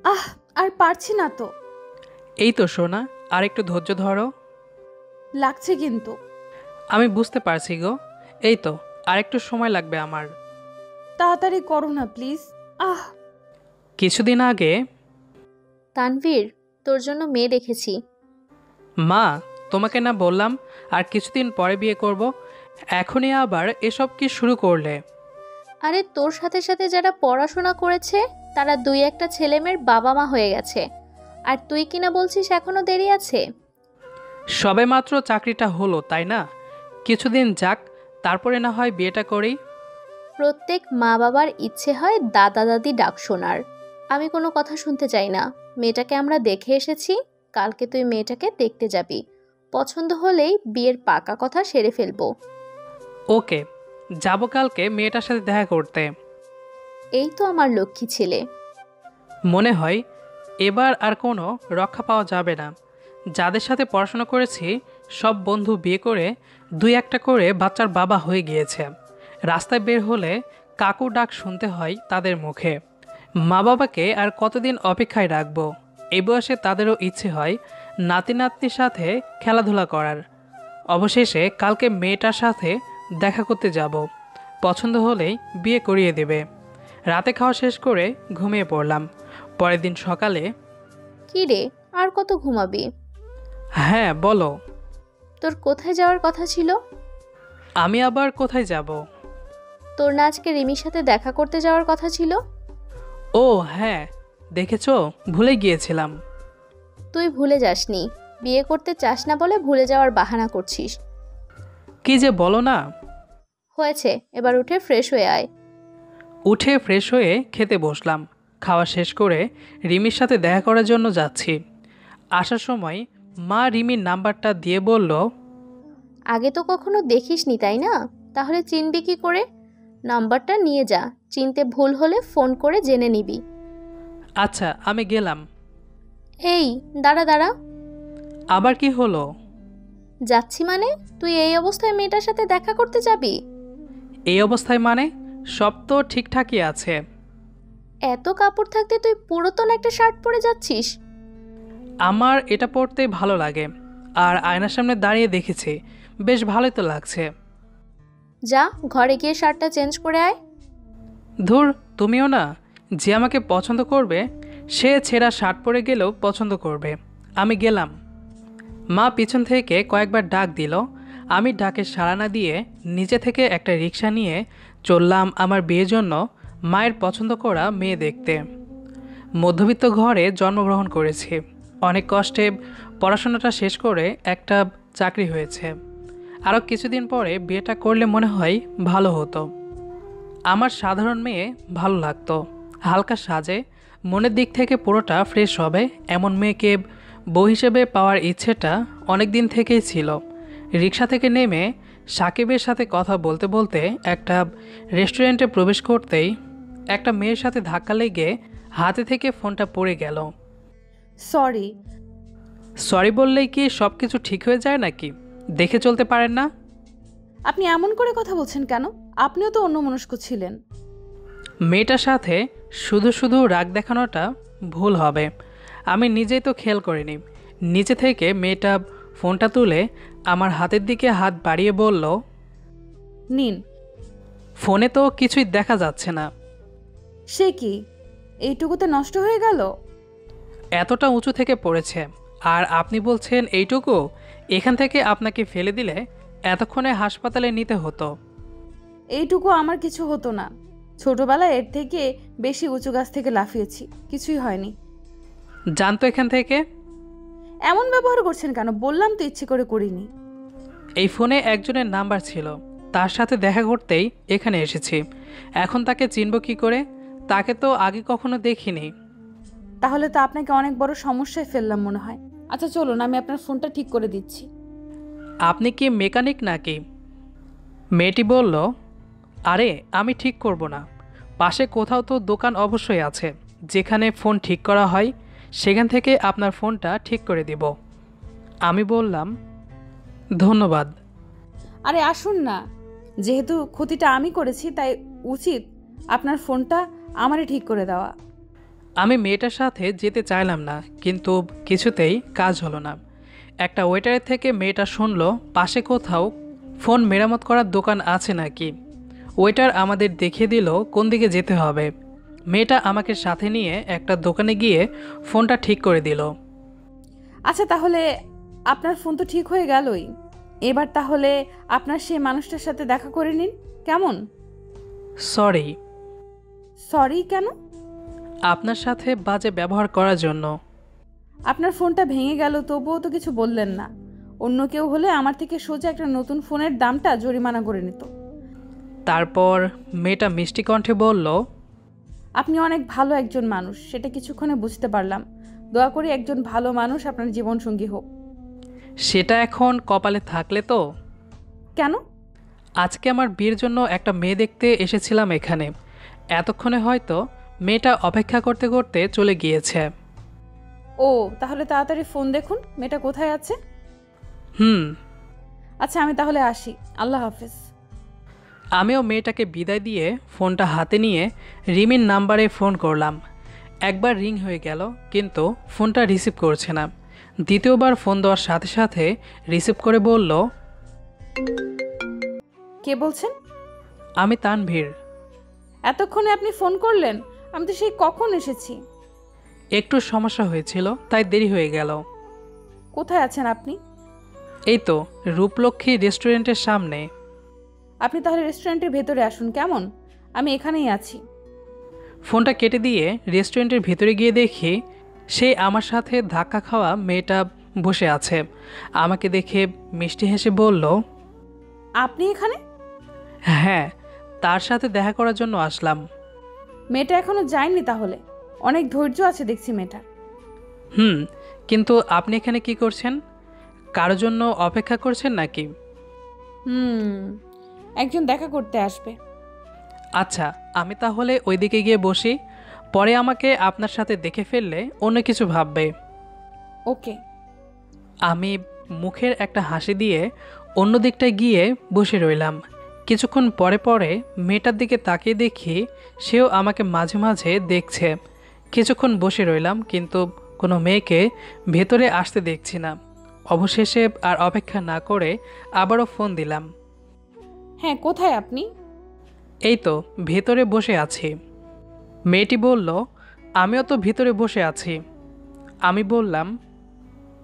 আহ, আর পারছি না তো। এই তো সোনা, আর একটু ধৈর্য ধরো। লাগছে কিন্তু। আমি বুঝতে পারছি গো। এই তো, আর একটু সময় লাগবে আমার। তাড়াতাড়ি করো না প্লিজ। আহ। কিছুদিন আগে তানভীর, তোর জন্য মেয়ে দেখেছি। মা, তোমাকে না বললাম আর কিছুদিন পরে বিয়ে করব? এখনই আবার এসব কি শুরু করলে? আরে তোর সাথে সাথে যারা পড়াশোনা করেছে তারা দুই একটা ছেলেমেয়ের বাবা মা হয়ে গেছে, আর তুই কিনা বলছিস এখনো দেরি আছে। সবেমাত্র চাকরিটা হলো, তাই না? কিছুদিন যাক, তারপরে না হয় বিয়েটা করি। প্রত্যেক মা বাবার ইচ্ছে হয় দাদা দাদি ডাক শোনার। আমি কোনো কথা শুনতে চাই না। মেয়েটাকে আমরা দেখে এসেছি, কালকে তুই মেয়েটাকে দেখতে যাবি। পছন্দ হলেই বিয়ের পাকা কথা সেরে ফেলবো। ওকে, যাব কালকে মেয়েটার সাথে দেখা করতে। এই তো আমার লক্ষ্মী ছেলে। মনে হয় এবার আর কোনো রক্ষা পাওয়া যাবে না। যাদের সাথে পড়াশোনা করেছি সব বন্ধু বিয়ে করে দুই একটা করে বাচ্চার বাবা হয়ে গিয়েছে। রাস্তায় বের হলে কাকু ডাক শুনতে হয় তাদের মুখে। মা বাবাকে আর কতদিন অপেক্ষায় রাখবো? এই বয়সে তাদেরও ইচ্ছে হয় নাতি নাতনির সাথে খেলাধুলা করার। অবশেষে কালকে মেয়েটার সাথে দেখা করতে যাব। পছন্দ হলেই বিয়ে করিয়ে দেবে। রাতে খাওয়া শেষ করে ঘুমিয়ে পড়লাম। পরের দিন সকালে। কি রে, আর কত ঘুমাবি? হ্যাঁ বলো। তোর কোথায় যাওয়ার কথা ছিল? আমি আবার কোথায় যাব? তোর না আজকে রিমির সাথে দেখা করতে যাওয়ার কথা ছিল? ও হ্যাঁ, দেখেছো, ভুলে গিয়েছিলাম। তুই ভুলে যাসনি, বিয়ে করতে চাস না বলে ভুলে যাওয়ার বাহানা করছিস। কি যে বলো না। হয়েছে, এবার উঠে ফ্রেশ হয়ে আয়। উঠে ফ্রেশ হয়ে খেতে বসলাম। খাওয়া শেষ করে রিমির সাথে দেখা করার জন্য যাচ্ছি। আসার সময় মা রিমির নাম্বারটা দিয়ে বলল, আগে তো কখনো দেখিসনি তাই না, তাহলে চিনবি কি করে? নাম্বারটা নিয়ে যা, চিনতে ভুল হলে ফোন করে জেনে নিবি। আচ্ছা আমি গেলাম। এই, দাঁড়া দাঁড়া। আবার কি হলো? যাচ্ছি মানে? তুই এই অবস্থায় মেয়েটার সাথে দেখা করতে যাবি? এই অবস্থায় মানে? সব তো ঠিকঠাকই আছে। এত কাপড় থাকতে তুই পুরাতন একটা শার্ট পরে যাচ্ছিস? আমার এটা পড়তে ভালো লাগে, আর আয়নার সামনে দাঁড়িয়ে দেখেছি, বেশ ভালোই তো লাগছে। যা, ঘরে গিয়ে শার্টটা চেঞ্জ করে আয়। ধুর, তুমিও না। যে আমাকে পছন্দ করবে সে ছেঁড়া শার্ট পরে গেলেও পছন্দ করবে। আমি গেলাম। মা পিছন থেকে কয়েকবার ডাক দিল। আমি ডাকে সাড়া না দিয়ে নিচে থেকে একটা রিক্সা নিয়ে চললাম আমার বিয়ের জন্য মায়ের পছন্দ করা মেয়ে দেখতে। মধ্যবিত্ত ঘরে জন্মগ্রহণ করেছি। অনেক কষ্টে পড়াশোনাটা শেষ করে একটা চাকরি হয়েছে। আরও কিছুদিন পরে বিয়েটা করলে মনে হয় ভালো হতো। আমার সাধারণ মেয়ে ভালো লাগতো। হালকা সাজে, মনের দিক থেকে পুরোটা ফ্রেশ হবে এমন মেয়েকে বউ হিসেবে পাওয়ার ইচ্ছেটা অনেক দিন থেকেই ছিল। রিক্সা থেকে নেমে সাকিবের সাথে কথা বলতে বলতে একটা রেস্টুরেন্টে প্রবেশ করতেই একটা মেয়ের সাথে ধাক্কা লেগে হাতে থেকে ফোনটা পড়ে গেল। সরি। সরি বললেই কি সব কিছু ঠিক হয়ে যায় নাকি? দেখে চলতে পারেন না? আপনি এমন করে কথা বলছেন কেন? আপনিও তো অন্যমনস্ক ছিলেন। মেয়েটার সাথে শুধু শুধু রাগ দেখানোটা ভুল হবে। আমি নিজেই তো খেয়াল করিনি। নিচে থেকে মেয়েটা ফোনটা তুলে আমার হাতের দিকে হাত বাড়িয়ে বলল, নিন। ফোনে তো কিছুই দেখা যাচ্ছে না। সে কি, এইটুকুতে নষ্ট হয়ে গেল? এতটা উঁচু থেকে পড়েছে, আর আপনি বলছেন এইটুকু? এখান থেকে আপনাকে ফেলে দিলে এতক্ষণে হাসপাতালে নিতে হতো। এইটুকু আমার কিছু হতো না। ছোটবেলায় এর থেকে বেশি উঁচু গাছ থেকে লাফিয়েছি, কিছুই হয়নি। জানতো এখান থেকে। এমন ব্যবহার করছেন কেন? বললাম তো ইচ্ছে করে করিনি। এই ফোনে একজনের নাম্বার ছিল, তার সাথে দেখা করতেই এখানে এসেছি। এখন তাকে চিনব কি করে? তাকে তো আগে কখনো দেখিনি। তাহলে তো আপনাকে অনেক বড় সমস্যায় ফেললাম মনে হয়। আচ্ছা চলুন, আমি আপনার ফোনটা ঠিক করে দিচ্ছি। আপনি কি মেকানিক নাকি? মেয়েটি বলল, আরে আমি ঠিক করব না। পাশে কোথাও তো দোকান অবশ্যই আছে যেখানে ফোন ঠিক করা হয়, সেখান থেকে আপনার ফোনটা ঠিক করে দিব। আমি বললাম, ধন্যবাদ। আরে আসুন না, যেহেতু ক্ষতিটা আমি করেছি তাই উচিত আপনার ফোনটা আমারই ঠিক করে দেওয়া। আমি মেয়েটার সাথে যেতে চাইলাম না, কিন্তু কিছুতেই কাজ হলো না। একটা ওয়েটারের থেকে মেয়েটা শুনলো পাশে কোথাও ফোন মেরামত করার দোকান আছে নাকি। ওয়েটার আমাদের দেখিয়ে দিল কোন দিকে যেতে হবে। মেয়েটা আমাকে সাথে নিয়ে একটা দোকানে গিয়ে ফোনটা ঠিক করে দিল। আচ্ছা, তাহলে আপনার ফোন তো ঠিক হয়ে গেলই। এবার তাহলে আপনার সেই মানুষটার সাথে দেখা করে নিন, কেমন? সরি। সরি কেন? আপনার সাথে বাজে ব্যবহার করার জন্য। আপনার ফোনটা ভেঙে গেল, তবুও তো কিছু বললেন না। অন্য কেউ হলে আমার থেকে সোজা একটা নতুন ফোনের দামটা জরিমানা করে নিত। তারপর মেয়েটা মিষ্টি কণ্ঠে বলল, আপনি অনেক ভালো একজন মানুষ, সেটা কিছুক্ষণে বুঝতে পারলাম। দোয়া করি একজন ভালো মানুষ আপনার জীবনসঙ্গী হোক। সেটা এখন কপালে থাকলে তো। কেন? আজকে আমার বিয়ের জন্য একটা মেয়ে দেখতে এসেছিলাম এখানে। এতক্ষণে হয়তো মেয়েটা অপেক্ষা করতে করতে চলে গিয়েছে। ও, তাহলে তাড়াতাড়ি ফোন দেখুন মেয়েটা কোথায় আছে। হুম। আচ্ছা, আমি তাহলে আসি। আল্লাহ হাফেজ। আমিও মেয়েটাকে বিদায় দিয়ে ফোনটা হাতে নিয়ে রিমির নাম্বারে ফোন করলাম। একবার রিং হয়ে গেল, কিন্তু ফোনটা রিসিভ করছে না। দ্বিতীয়বার ফোন দেওয়ার সাথে সাথে রিসিভ করে বলল, কে বলছেন? আমি তানভীর। এতক্ষণে আপনি ফোন করলেন? আমি তো সেই কখন এসেছি। একটু সমস্যা হয়েছিল, তাই দেরি হয়ে গেল। কোথায় আছেন আপনি? এই তো রূপলক্ষ্মী রেস্টুরেন্টের সামনে। আপনি তাহলে রেস্টুরেন্টের ভেতরে আসুন, কেমন? আমি এখানেই আছি। ফোনটা কেটে দিয়ে রেস্টুরেন্টের ভেতরে গিয়ে দেখি সে আমার সাথে ধাক্কা খাওয়া মেয়েটা বসে আছে। আমাকে দেখে মিষ্টি হেসে বলল, আপনি এখানে? হ্যাঁ, তার সাথে দেখা করার জন্য আসলাম। মেয়েটা এখনো যায়নি তাহলে? অনেক ধৈর্য আছে দেখছি মেয়েটার। হুম, কিন্তু আপনি এখানে কি করছেন? কারোর জন্য অপেক্ষা করছেন নাকি? একজন দেখা করতে আসবে। আচ্ছা, আমি তাহলে ওইদিকে গিয়ে বসি। পরে আমাকে আপনার সাথে দেখে ফেললে অন্য কিছু ভাববে। ওকে। আমি মুখের একটা হাসি দিয়ে অন্য দিকটায় গিয়ে বসে রইলাম। কিছুক্ষণ পরে পরে মেয়েটার দিকে তাকিয়ে দেখি সেও আমাকে মাঝে মাঝে দেখছে। কিছুক্ষণ বসে রইলাম, কিন্তু কোনো মেয়েকে ভেতরে আসতে দেখছি না। অবশেষে আর অপেক্ষা না করে আবারও ফোন দিলাম। হ্যাঁ, কোথায় আপনি? এই তো ভেতরে বসে আছি। মেয়েটি বলল, আমিও তো ভিতরে বসে আছি। আমি বললাম,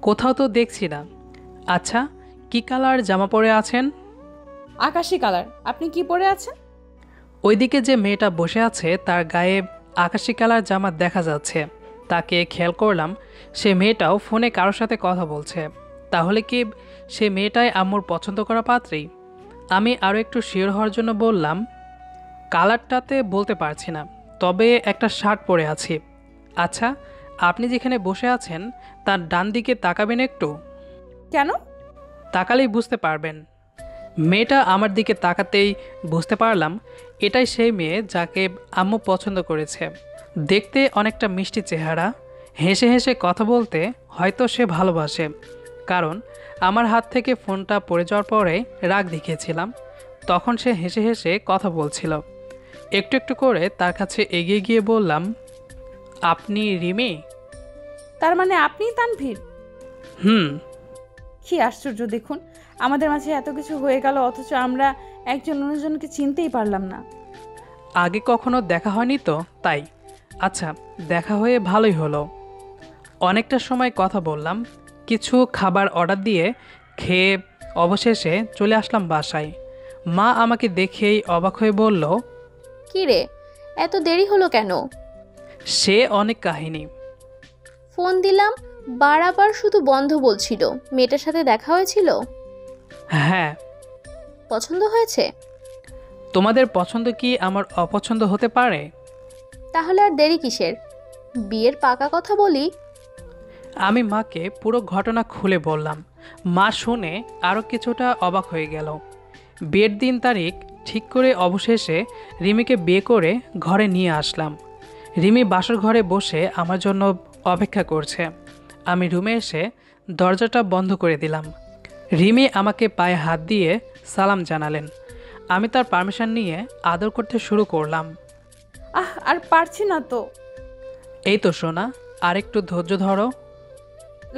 কোথাও তো দেখছি না। আচ্ছা, কী কালার জামা পরে আছেন? আকাশি কালার। আপনি কি পরে আছেন? ওইদিকে যে মেয়েটা বসে আছে তার গায়ে আকাশি কালার জামা দেখা যাচ্ছে। তাকে খেয়াল করলাম সে মেয়েটাও ফোনে কারোর সাথে কথা বলছে। তাহলে কি সে মেয়েটাই আম্মুর পছন্দ করা পাত্রী? আমি আরও একটু শিওর হওয়ার জন্য বললাম, কালারটাতে বলতে পারছি না, তবে একটা শার্ট পরে আছি। আচ্ছা, আপনি যেখানে বসে আছেন তার ডান দিকে তাকাবেন একটু। কেন? তাকালেই বুঝতে পারবেন। মেয়েটা আমার দিকে তাকাতেই বুঝতে পারলাম এটাই সেই মেয়ে যাকে আম্মু পছন্দ করেছে। দেখতে অনেকটা মিষ্টি চেহারা, হেসে হেসে কথা বলতে হয়তো সে ভালোবাসে, কারণ আমার হাত থেকে ফোনটা পড়ে যাওয়ার পরে রাগ দেখিয়েছিলাম। তখন সে হেসে হেসে কথা বলছিল। একটু একটু করে তার কাছে এগিয়ে গিয়ে বললাম, আপনি রিমি? তার মানে আপনিই তানভীর? হুম। কি আশ্চর্য দেখুন, আমাদের মাঝে এত কিছু হয়ে গেল, অথচ আমরা একজন অন্যজনকে চিনতেই পারলাম না। আগে কখনো দেখা হয়নি তো তাই। আচ্ছা, দেখা হয়ে ভালোই হলো। অনেকটা সময় কথা বললাম, কিছু খাবার অর্ডার দিয়ে খেয়ে অবশেষে চলে আসলাম বাসায়। মা আমাকে দেখেই অবাক হয়ে বলল, কি রে, এত দেরি হলো কেন? সে অনেক কাহিনী। ফোন দিলাম, বারবার শুধু বন্ধ বলছিল। মেয়েটার সাথে দেখা হয়েছিল? হ্যাঁ। পছন্দ হয়েছে? তোমাদের পছন্দ কি আমার অপছন্দ হতে পারে? তাহলে আর দেরি কিসের? বিয়ের পাকা কথা বলি। আমি মাকে পুরো ঘটনা খুলে বললাম। মা শুনে আরও কিছুটা অবাক হয়ে গেল। বিয়ের দিন তারিখ ঠিক করে অবশেষে রিমিকে বিয়ে করে ঘরে নিয়ে আসলাম। রিমি বাসর ঘরে বসে আমার জন্য অপেক্ষা করছে। আমি রুমে এসে দরজাটা বন্ধ করে দিলাম। রিমি আমাকে পায়ে হাত দিয়ে সালাম জানালেন। আমি তার পারমিশন নিয়ে আদর করতে শুরু করলাম। আর পারছি না তো। এই তো সোনা, আর একটু ধৈর্য ধরো।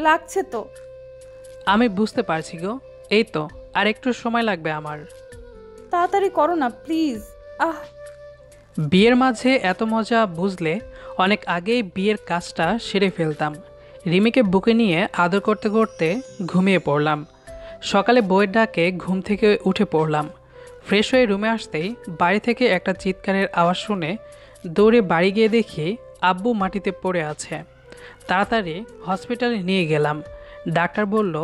লাগছে তো। আমি বুঝতে পারছি গো। এই তো, আর একটু সময় লাগবে আমার। তাড়াতাড়ি করো না প্লিজ। আহ, বিয়ের মাঝে এত মজা বুঝলে অনেক আগেই বিয়ের কাজটা সেরে ফেলতাম। রিমিকে বুকে নিয়ে আদর করতে করতে ঘুমিয়ে পড়লাম। সকালে বইয়ের ডাকে ঘুম থেকে উঠে পড়লাম। ফ্রেশ হয়ে রুমে আসতেই বাড়ি থেকে একটা চিৎকারের আওয়াজ শুনে দৌড়ে বাড়ি গিয়ে দেখি আব্বু মাটিতে পড়ে আছে। তাড়াতাড়ি হসপিটালে নিয়ে গেলাম। ডাক্তার বলল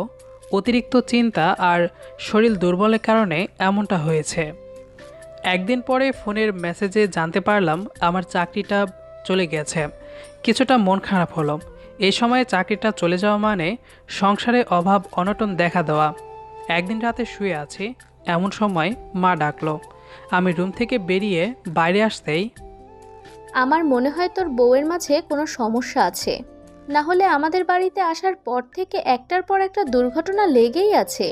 অতিরিক্ত চিন্তা আর শরীর দুর্বলের কারণে এমনটা হয়েছে। একদিন পরে ফোনের মেসেজে জানতে পারলাম আমার চাকরিটা চলে গেছে। কিছুটা মন খারাপ হলো। এই সময়ে চাকরিটা চলে যাওয়া মানে সংসারে অভাব অনটন দেখা দেওয়া। একদিন রাতে শুয়ে আছি, এমন সময় মা ডাকলো। আমি রুম থেকে বেরিয়ে বাইরে আসতেই, আমার মনে হয় তোর বউয়ের মাঝে কোনো সমস্যা আছে, না হলে আমাদের বাড়িতে আসার পর থেকে একটার পর একটা দুর্ঘটনা লেগেই আছে।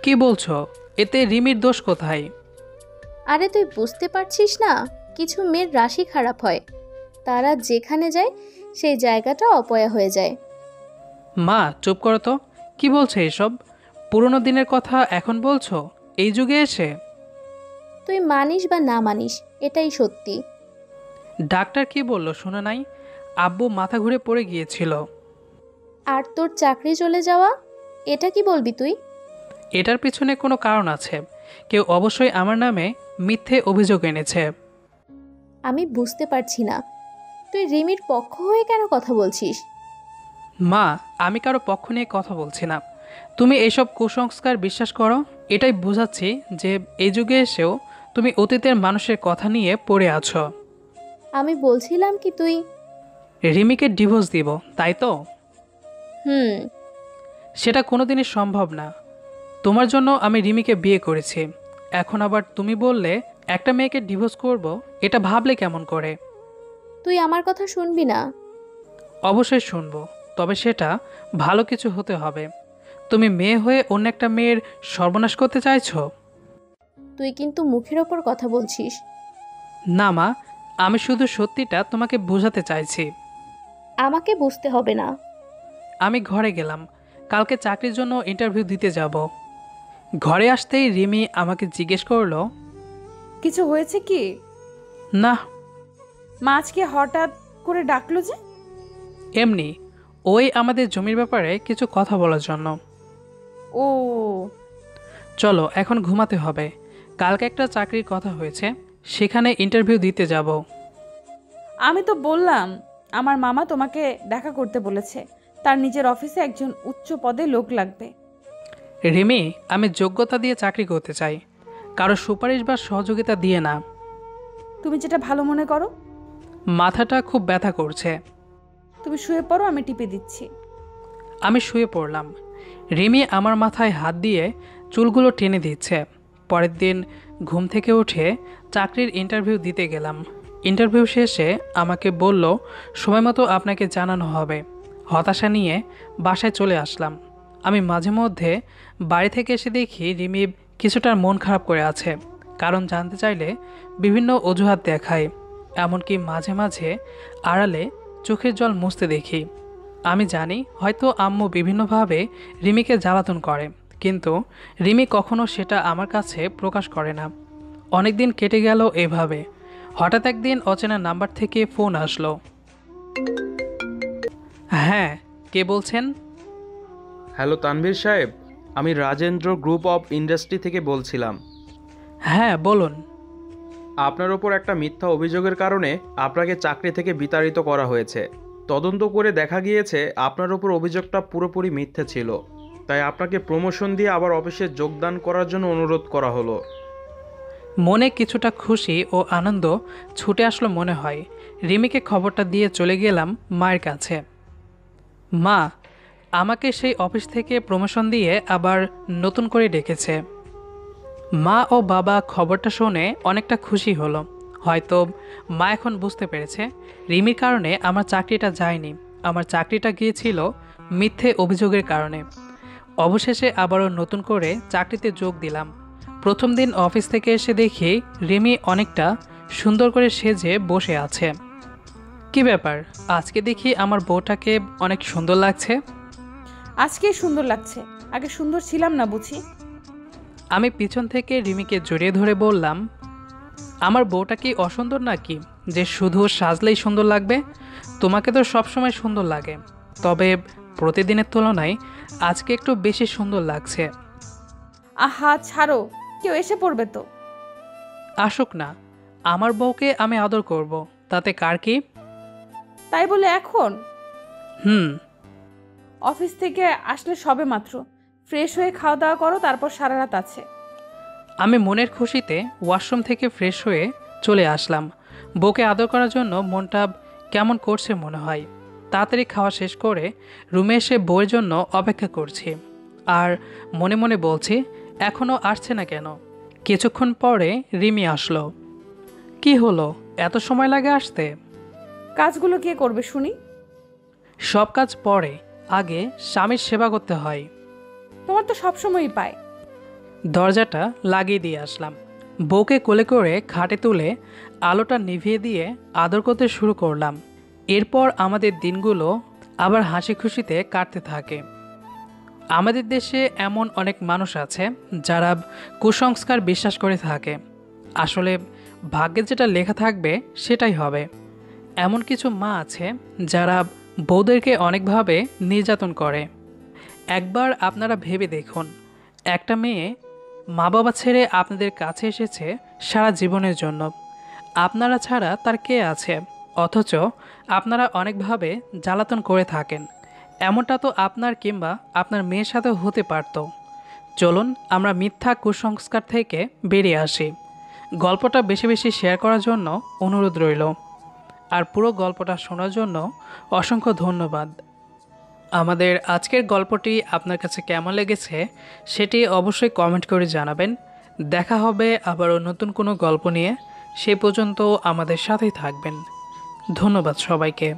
কি বলছো? এতে রিমির দোষ কোথায়? আরে তুই বুঝতে পারছিস না, কিছু মেয়ের রাশি খারাপ হয়, তারা যেখানে যায় সেই জায়গাটা অপয়া হয়ে যায়। মা চুপ করো তো। কি বলছে এসব? পুরনো দিনের কথা এখন বলছো এই যুগে এসে? তুই মানিস বা না মানিস, এটাই সত্যি। ডাক্তার কি বলল শুনে নাই? আব্বু মাথা ঘুরে পড়ে গিয়েছিল। আর তোর চাকরি চলে যাওয়া, এটা কি বলবি তুই? এটার পিছনে কোনো কারণ আছে। কেউ অবশ্যই আমার নামে মিথ্যে অভিযোগ এনেছে। আমি বুঝতে পারছি না, তুই রিমির পক্ষ হয়ে কেন কথা বলছিস? মা, আমি কারো পক্ষ নিয়ে কথা বলছি না। তুমি এইসব কুসংস্কার বিশ্বাস করো, এটাই বোঝাচ্ছি যে এই যুগে এসেও তুমি অতীতের মানুষের কথা নিয়ে পড়ে আছো। আমি বলছিলাম কি তুই... রিমিকে ডিভোর্স দিব, তাই তো? হুম। সেটা কোনোদিনই সম্ভব না। তোমার জন্য আমি রিমিকে বিয়ে করেছি। এখন আবার তুমি বললে একটা মেয়েকে ডিভোর্স করব, এটা ভাবলে কেমন করে? তুই আমার কথা শুনবি না? অবশ্যই শুনবো, তবে সেটা ভালো কিছু হতে হবে। তুমি মেয়ে হয়ে অন্য একটা মেয়ের সর্বনাশ করতে চাইছো? তুই কিন্তু মুখের ওপর কথা বলছিস। না মা, আমি শুধু সত্যিটা তোমাকে বোঝাতে চাইছি। আমাকে বুঝতে হবে না। আমি ঘরে গেলাম। কালকে চাকরির জন্য ইন্টারভিউ দিতে যাব। ঘরে আসতেই রিমি আমাকে জিজ্ঞেস করলো, কিছু হয়েছে কি? না, মা আজকে হঠাৎ করে ডাকলো যে? এমনি ওই আমাদের জমির ব্যাপারে কিছু কথা বলার জন্য। ও, চলো এখন ঘুমাতে হবে। কালকে একটা চাকরির কথা হয়েছে, সেখানে ইন্টারভিউ দিতে যাব। আমি তো বললাম আমার মামা তোমাকে দেখা করতে বলেছে, তার নিজের অফিসে একজন উচ্চ পদে লোক লাগবে। রিমি, আমি যোগ্যতা দিয়ে চাকরি করতে চাই, কারো সুপারিশ বা সহযোগিতা দিয়ে না। তুমি যেটা ভালো মনে করো। মাথাটা খুব ব্যথা করছে। তুমি শুয়ে পড়ো, আমি টিপে দিচ্ছি। আমি শুয়ে পড়লাম। রিমি আমার মাথায় হাত দিয়ে চুলগুলো টেনে দিচ্ছে। পরের দিন ঘুম থেকে উঠে চাকরির ইন্টারভিউ দিতে গেলাম। ইন্টারভিউ শেষে আমাকে বলল সময় মতো আপনাকে জানানো হবে। হতাশা নিয়ে বাসায় চলে আসলাম। আমি মাঝে মধ্যে বাড়ি থেকে এসে দেখি রিমি কিছুটা মন খারাপ করে আছে। কারণ জানতে চাইলে বিভিন্ন অজুহাত দেখায়, এমনকি মাঝে মাঝে আড়ালে চোখের জল মুছতে দেখি। আমি জানি হয়তো আম্মু বিভিন্নভাবে রিমিকে জ্বালাতন করে, কিন্তু রিমি কখনো সেটা আমার কাছে প্রকাশ করে না। অনেক দিন কেটে গেল এভাবে। হঠাৎ একদিন অচেনা নাম্বার থেকে ফোন আসলো। হ্যাঁ, কে বলছেন? হ্যালো তানভীর সাহেব, আমি রাজেন্দ্র গ্রুপ অফ ইন্ডাস্ট্রি থেকে বলছিলাম। হ্যাঁ বলুন। আপনার ওপর একটা মিথ্যা অভিযোগের কারণে আপনাকে চাকরি থেকে বিতাড়িত করা হয়েছে। তদন্ত করে দেখা গিয়েছে আপনার ওপর অভিযোগটা পুরোপুরি মিথ্যে ছিল, তাই আপনাকে প্রমোশন দিয়ে আবার অফিসে যোগদান করার জন্য অনুরোধ করা হলো। মনে কিছুটা খুশি ও আনন্দ ছুটে আসলো মনে হয়। রিমিকে খবরটা দিয়ে চলে গেলাম মায়ের কাছে। মা, আমাকে সেই অফিস থেকে প্রমোশন দিয়ে আবার নতুন করে ডেকেছে। মা ও বাবা খবরটা শুনে অনেকটা খুশি হলো। হয়তো মা এখন বুঝতে পেরেছে রিমির কারণে আমার চাকরিটা যায়নি, আমার চাকরিটা গিয়েছিল মিথ্যে অভিযোগের কারণে। অবশেষে আবারও নতুন করে চাকরিতে যোগ দিলাম। প্রথম দিন অফিস থেকে এসে দেখি রিমি অনেকটা সুন্দর করে সেজে বসে আছে। কি ব্যাপার, আজকে দেখি আমার বউটাকে অনেক সুন্দর লাগছে। আজকেই সুন্দর লাগছে, আগে সুন্দর ছিলাম না বুঝি? আমি পিছন থেকে রিমিকে জড়িয়ে ধরে বললাম, আমার বউটা কি অসুন্দর নাকি যে শুধু সাজলেই সুন্দর লাগবে? তোমাকে তো সবসময় সুন্দর লাগে, তবে প্রতিদিনের তুলনায় আজকে একটু বেশি সুন্দর লাগছে। আহা ছাড়ো, কেউ এসে পড়বে তো। আসুক না, আমার বউকে আমি আদর করব, তাতে কার কি? তাই বলে এখন? হুম। অফিস থেকে আসলে সবে মাত্র ফ্রেশ হয়ে খাওয়া দাওয়া করো, তারপর সারা রাত আছে। আমি মনের খুশিতে ওয়াশরুম থেকে ফ্রেশ হয়ে চলে আসলাম। বউকে আদর করার জন্য মনটা কেমন করছে মনে হয়। তাড়াতাড়ি খাওয়া শেষ করে রুমে এসে বউয়ের জন্য অপেক্ষা করছি, আর মনে মনে বলছি এখনও আসছে না কেন। কিছুক্ষণ পরে রিমি আসলো। কি হলো, এত সময় লাগে আসতে? কাজগুলো কে করবে শুনি? সব কাজ পরে, আগে স্বামীর সেবা করতে হয়। তোমার তো সবসময়ই পায়। দরজাটা লাগিয়ে দিয়ে আসলাম। বউকে কোলে করে খাটে তুলে আলোটা নিভিয়ে দিয়ে আদর করতে শুরু করলাম। এরপর আমাদের দিনগুলো আবার হাসি খুশিতে কাটতে থাকে। আমাদের দেশে এমন অনেক মানুষ আছে যারা কুসংস্কার বিশ্বাস করে থাকে। আসলে ভাগ্যে যেটা লেখা থাকবে সেটাই হবে। এমন কিছু মা আছে যারা বউদেরকে অনেকভাবে নির্যাতন করে। একবার আপনারা ভেবে দেখুন, একটা মেয়ে মা বাবা ছেড়ে আপনাদের কাছে এসেছে সারা জীবনের জন্য। আপনারা ছাড়া তার কে আছে, অথচ আপনারা অনেকভাবে জ্বালাতন করে থাকেন। এমনটা তো আপনার কিংবা আপনার মেয়ের সাথেও হতে পারত। চলুন আমরা মিথ্যা কুসংস্কার থেকে বেরিয়ে আসি। গল্পটা বেশি বেশি শেয়ার করার জন্য অনুরোধ রইল। আর পুরো গল্পটা শোনার জন্য অসংখ্য ধন্যবাদ। আমাদের আজকের গল্পটি আপনার কাছে কেমন লেগেছে সেটি অবশ্যই কমেন্ট করে জানাবেন। দেখা হবে আবারও নতুন কোনো গল্প নিয়ে। সে পর্যন্ত আমাদের সাথেই থাকবেন। ধন্যবাদ সবাইকে।